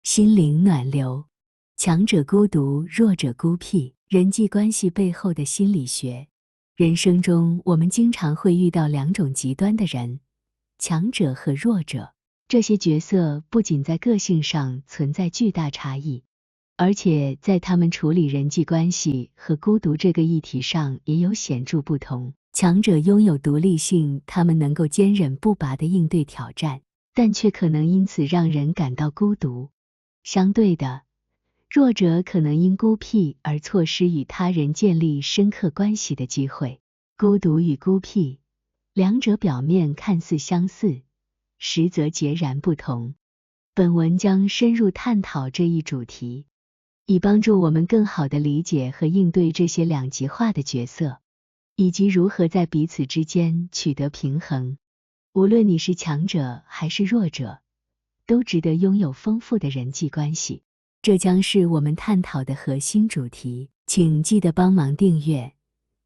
心灵暖流，强者孤独，弱者孤僻，人际关系背后的心理学。人生中，我们经常会遇到两种极端的人，强者和弱者。这些角色不仅在个性上存在巨大差异，而且在他们处理人际关系和孤独这个议题上也有显著不同。强者拥有独立性，他们能够坚韧不拔地应对挑战，但却可能因此让人感到孤独。相对的，弱者可能因孤僻而错失与他人建立深刻关系的机会。孤独与孤僻，两者表面看似相似，实则截然不同。本文将深入探讨这一主题，以帮助我们更好地理解和应对这些两极化的角色，以及如何在彼此之间取得平衡。无论你是强者还是弱者，都值得拥有丰富的人际关系。这将是我们探讨的核心主题，请记得帮忙订阅、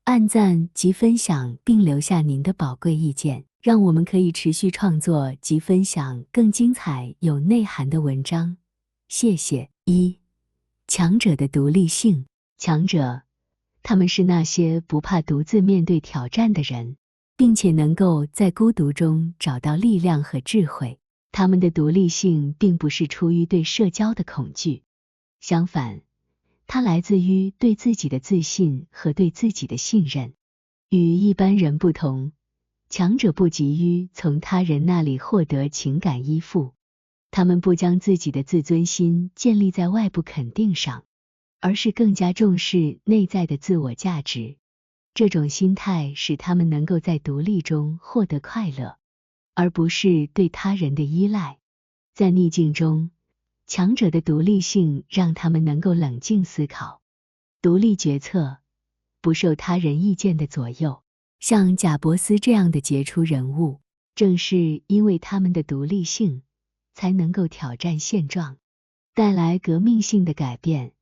按赞及分享，并留下您的宝贵意见，让我们可以持续创作及分享更精彩有内涵的文章。谢谢。强者的独立性。强者，他们是那些不怕独自面对挑战的人，并且能够在孤独中找到力量和智慧。他们的独立性并不是出于对社交的恐惧，相反，它来自于对自己的自信和对自己的信任。与一般人不同，强者不急于从他人那里获得情感依附，他们不将自己的自尊心建立在外部肯定上，而是更加重视内在的自我价值。这种心态使他们能够在独立中获得快乐，而不是对他人的依赖。在逆境中，强者的独立性让他们能够冷静思考，独立决策，不受他人意见的左右。像贾伯斯这样的杰出人物，正是因为他们的独立性，才能够挑战现状，带来革命性的改变，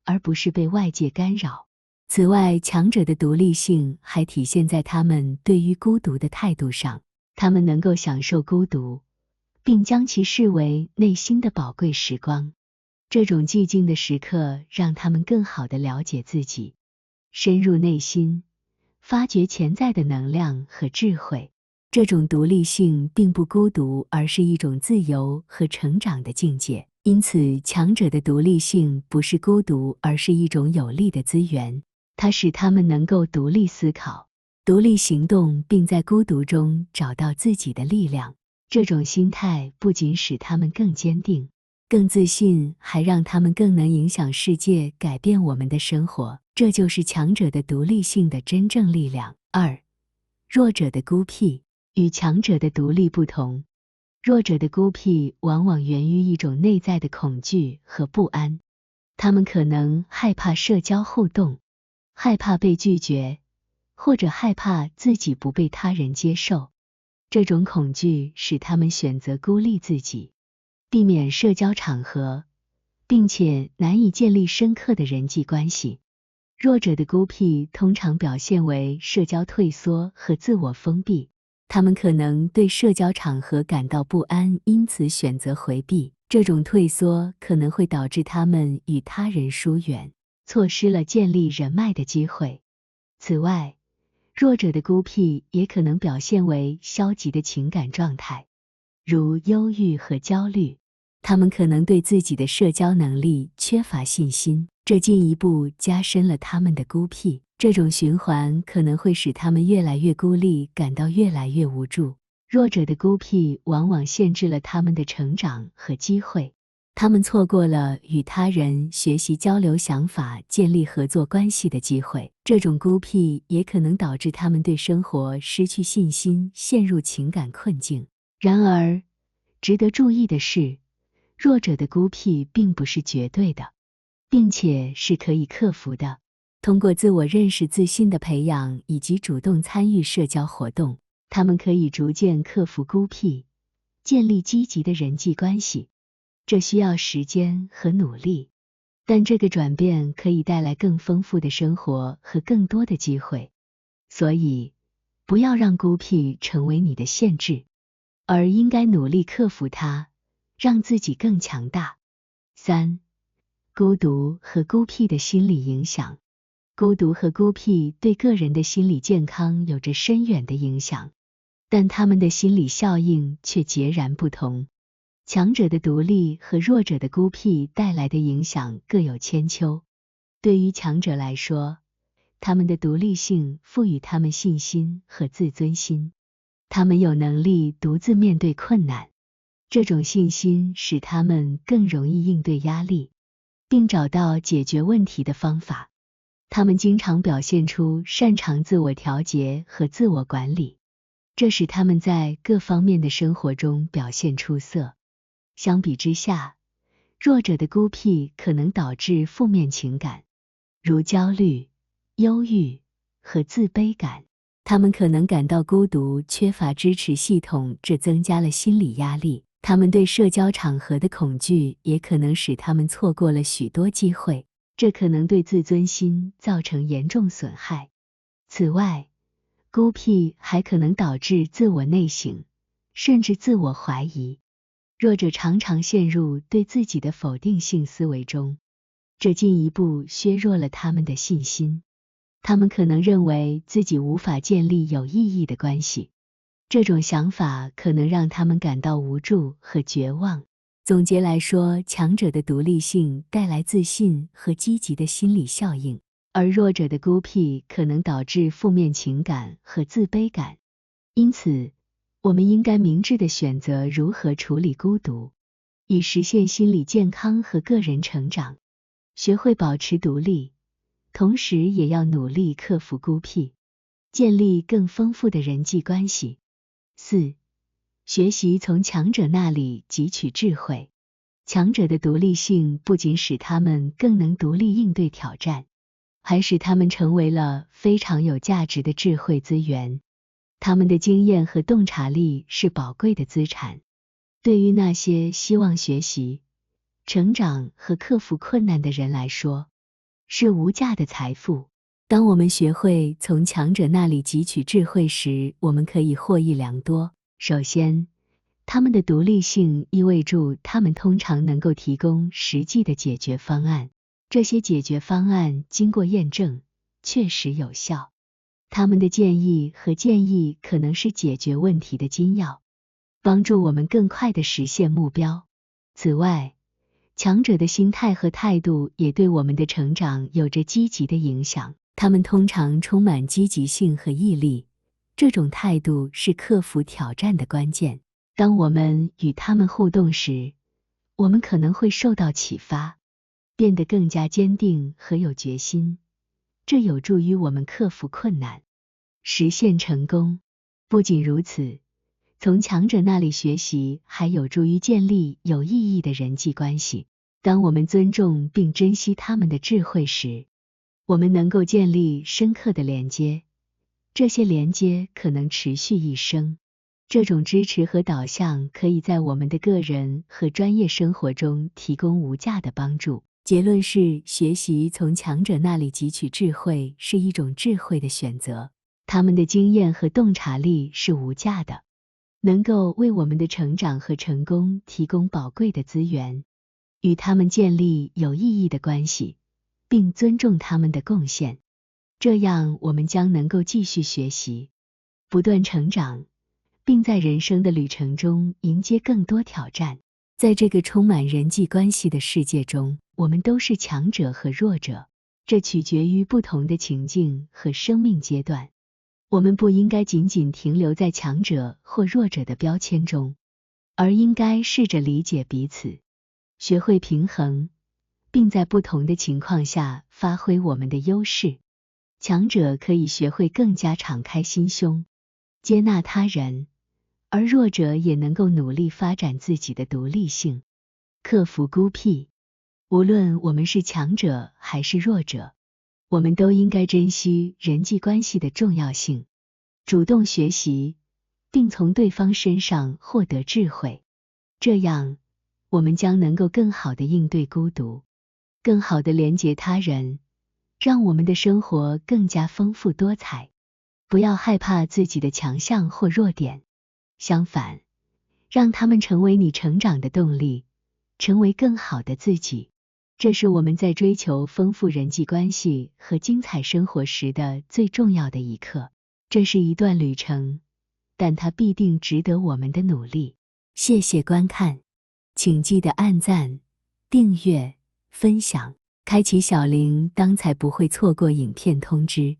而不是被外界干扰。此外，强者的独立性还体现在他们对于孤独的态度上，他们能够享受孤独，并将其视为内心的宝贵时光。这种寂静的时刻让他们更好地了解自己，深入内心，发掘潜在的能量和智慧。这种独立性并不孤独，而是一种自由和成长的境界。因此，强者的独立性不是孤独，而是一种有力的资源，它使他们能够独立思考、独立行动，并在孤独中找到自己的力量。这种心态不仅使他们更坚定、更自信，还让他们更能影响世界，改变我们的生活。这就是强者的独立性的真正力量。弱者的孤僻。与强者的独立不同，弱者的孤僻往往源于一种内在的恐惧和不安。他们可能害怕社交互动，害怕被拒绝，或者害怕自己不被他人接受。这种恐惧使他们选择孤立自己，避免社交场合，并且难以建立深刻的人际关系。弱者的孤僻通常表现为社交退缩和自我封闭，他们可能对社交场合感到不安，因此选择回避。这种退缩可能会导致他们与他人疏远，错失了建立人脉的机会。此外，弱者的孤僻也可能表现为消极的情感状态，如忧郁和焦虑。他们可能对自己的社交能力缺乏信心，这进一步加深了他们的孤僻。这种循环可能会使他们越来越孤立，感到越来越无助。弱者的孤僻往往限制了他们的成长和机会，他们错过了与他人学习、交流想法、建立合作关系的机会。这种孤僻也可能导致他们对生活失去信心，陷入情感困境。然而，值得注意的是，弱者的孤僻并不是绝对的，并且是可以克服的。通过自我认识、自信的培养以及主动参与社交活动，他们可以逐渐克服孤僻，建立积极的人际关系。这需要时间和努力，但这个转变可以带来更丰富的生活和更多的机会。所以，不要让孤僻成为你的限制，而应该努力克服它，让自己更强大。3. 孤独和孤僻的心理影响。孤独和孤僻对个人的心理健康有着深远的影响，但他们的心理效应却截然不同。强者的独立和弱者的孤僻带来的影响各有千秋。对于强者来说，他们的独立性赋予他们信心和自尊心，他们有能力独自面对困难，这种信心使他们更容易应对压力，并找到解决问题的方法。他们经常表现出擅长自我调节和自我管理，这使他们在各方面的生活中表现出色。相比之下，弱者的孤僻可能导致负面情感，如焦虑、忧郁和自卑感。他们可能感到孤独，缺乏支持系统，这增加了心理压力。他们对社交场合的恐惧也可能使他们错过了许多机会，这可能对自尊心造成严重损害。此外，孤僻还可能导致自我内省，甚至自我怀疑。弱者常常陷入对自己的否定性思维中，这进一步削弱了他们的信心。他们可能认为自己无法建立有意义的关系，这种想法可能让他们感到无助和绝望。总结来说，强者的独立性带来自信和积极的心理效应，而弱者的孤僻可能导致负面情感和自卑感。因此，我们应该明智地选择如何处理孤独，以实现心理健康和个人成长。学会保持独立，同时也要努力克服孤僻，建立更丰富的人际关系。4. 学习从强者那里汲取智慧。强者的独立性不仅使他们更能独立应对挑战，还使他们成为了非常有价值的智慧资源。他们的经验和洞察力是宝贵的资产，对于那些希望学习、成长和克服困难的人来说，是无价的财富。当我们学会从强者那里汲取智慧时，我们可以获益良多。首先，他们的独立性意味着他们通常能够提供实际的解决方案，这些解决方案经过验证，确实有效。他们的建议可能是解决问题的金钥，帮助我们更快地实现目标。此外，强者的心态和态度也对我们的成长有着积极的影响。他们通常充满积极性和毅力，这种态度是克服挑战的关键。当我们与他们互动时，我们可能会受到启发，变得更加坚定和有决心，这有助于我们克服困难，实现成功。不仅如此，从强者那里学习还有助于建立有意义的人际关系。当我们尊重并珍惜他们的智慧时，我们能够建立深刻的连接，这些连接可能持续一生。这种支持和导向可以在我们的个人和专业生活中提供无价的帮助。结论是，学习从强者那里汲取智慧是一种智慧的选择，他们的经验和洞察力是无价的，能够为我们的成长和成功提供宝贵的资源。与他们建立有意义的关系，并尊重他们的贡献，这样我们将能够继续学习，不断成长，并在人生的旅程中迎接更多挑战。在这个充满人际关系的世界中，我们都是强者和弱者，这取决于不同的情境和生命阶段。我们不应该仅仅停留在强者或弱者的标签中，而应该试着理解彼此，学会平衡，并在不同的情况下发挥我们的优势。强者可以学会更加敞开心胸，接纳他人，而弱者也能够努力发展自己的独立性，克服孤僻。无论我们是强者还是弱者，我们都应该珍惜人际关系的重要性，主动学习，并从对方身上获得智慧。这样，我们将能够更好地应对孤独，更好地连结他人，让我们的生活更加丰富多彩。不要害怕自己的强项或弱点，相反，让他们成为你成长的动力，成为更好的自己。这是我们在追求丰富人际关系和精彩生活时的最重要的一课。这是一段旅程，但它必定值得我们的努力。谢谢观看，请记得按赞、订阅、分享，开启小铃铛才不会错过影片通知。